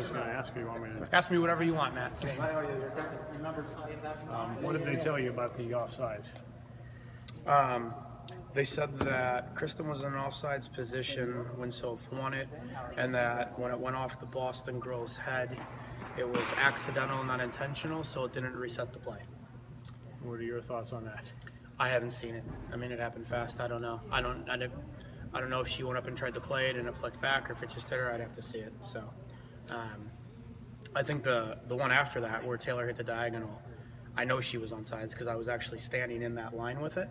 just going to ask you. You want me to? Ask me whatever you want, Matt. What did they tell you about the offside? They said that Kristen was in an offsides position when Soph won it, and that when it went off the Boston girl's head, it was accidental, not intentional, so it didn't reset the play. What are your thoughts on that? I haven't seen it. I mean, it happened fast. I don't know. I don't know if she went up and tried to play it and it flicked back, or if it just hit her. I'd have to see it. So, I think the one after that, where Taylor hit the diagonal, I know she was on sides because I was actually standing in that line with it.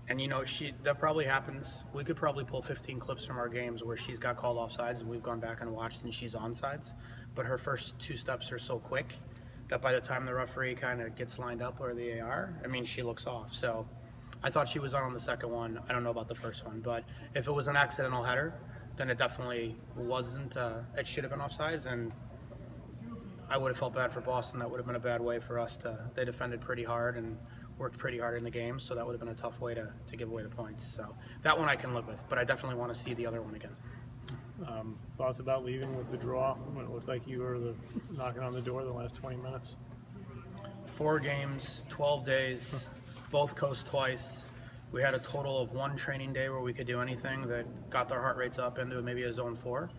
And you know, that probably happens. We could probably pull 15 clips from our games where she's got called off sides and we've gone back and watched and she's on sides. But her first two steps are so quick that by the time the referee kind of gets lined up or the AR, I mean, she looks off. So I thought she was on the second one. I don't know about the first one, but if it was an accidental header, then it definitely wasn't. It should have been offsides, and I would have felt bad for Boston. That would have been a bad way for us to. They defended pretty hard and worked pretty hard in the game, so that would have been a tough way to give away the points. So that one I can live with, but I definitely want to see the other one again. Thoughts about leaving with the draw when it looked like you were knocking on the door the last 20 minutes? 4 games, 12 days, both coast twice. We had a total of 1 training day where we could do anything that got their heart rates up into maybe a zone 4.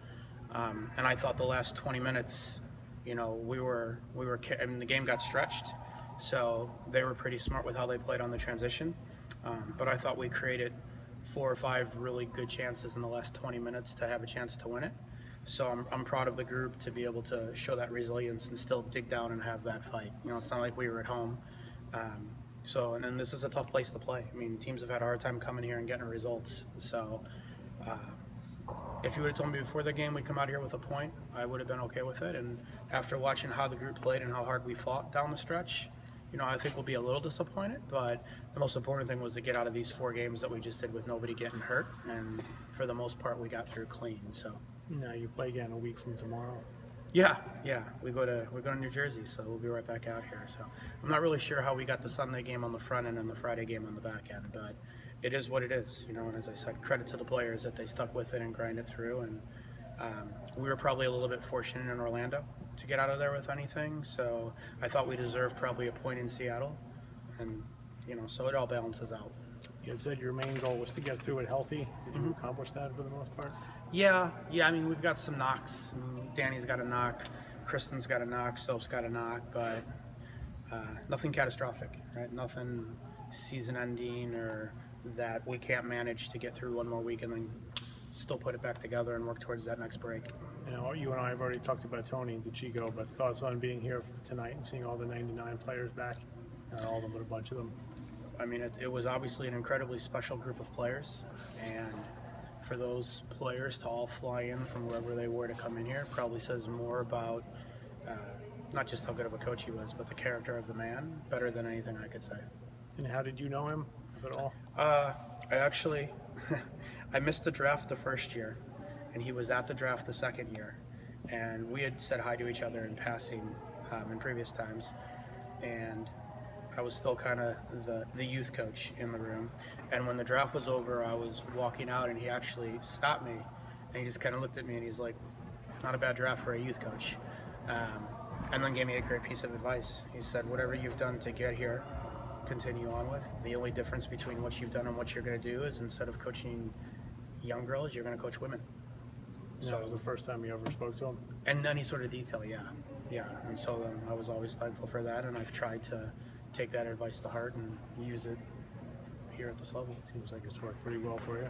And I thought the last 20 minutes, you know, I mean, the game got stretched, so they were pretty smart with how they played on the transition. But I thought we created 4 or 5 really good chances in the last 20 minutes to have a chance to win it. So I'm proud of the group to be able to show that resilience and still dig down and have that fight. You know, it's not like we were at home. And then this is a tough place to play. I mean, teams have had a hard time coming here and getting results. So if you would have told me before the game we'd come out here with a point, I would have been okay with it. And after watching how the group played and how hard we fought down the stretch, you know, I think we'll be a little disappointed, but the most important thing was to get out of these 4 games that we just did with nobody getting hurt, and for the most part we got through clean. So Now you play again a week from tomorrow. yeah, we go to New Jersey, so we'll be right back out here. So I'm not really sure how we got the Sunday game on the front end and the Friday game on the back end, but it is what it is, you know. And as I said, credit to the players that they stuck with it and grind it through. And we were probably a little bit fortunate in Orlando to get out of there with anything. So I thought we deserved probably a point in Seattle, and you know, so it all balances out. You had said your main goal was to get through it healthy. Did you accomplish that for the most part? Yeah. I mean, we've got some knocks. I mean, Danny's got a knock, Kristen's got a knock, Soph's got a knock, but nothing catastrophic, right? Nothing season-ending or that we can't manage to get through one more week and then still put it back together and work towards that next break. You know, you and I have already talked about Tony and DeChico, but thoughts on being here tonight and seeing all the 99 players back? Not all of them, but a bunch of them. I mean, it was obviously an incredibly special group of players, and for those players to all fly in from wherever they were to come in here probably says more about not just how good of a coach he was, but the character of the man, better than anything I could say. And how did you know him, if at all? I actually, I missed the draft the first year, and he was at the draft the second year, and we had said hi to each other in passing in previous times, and I was still kind of the youth coach in the room. And when the draft was over, I was walking out, and he actually stopped me, and he just kind of looked at me, and he's like, not a bad draft for a youth coach. And then gave me a great piece of advice. He said, whatever you've done to get here, continue on with. The only difference between what you've done and what you're going to do is instead of coaching young girls, you're going to coach women. So that was the first time you ever spoke to him? And any sort of detail, yeah. And so I was always thankful for that, and I've tried to take that advice to heart and use it here at this level. Seems like it's worked pretty well for you.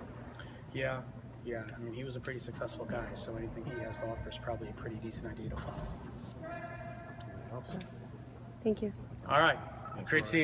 Yeah. I mean, he was a pretty successful guy, so anything he has to offer is probably a pretty decent idea to follow. Helps. Thank you. All right. Great seeing you.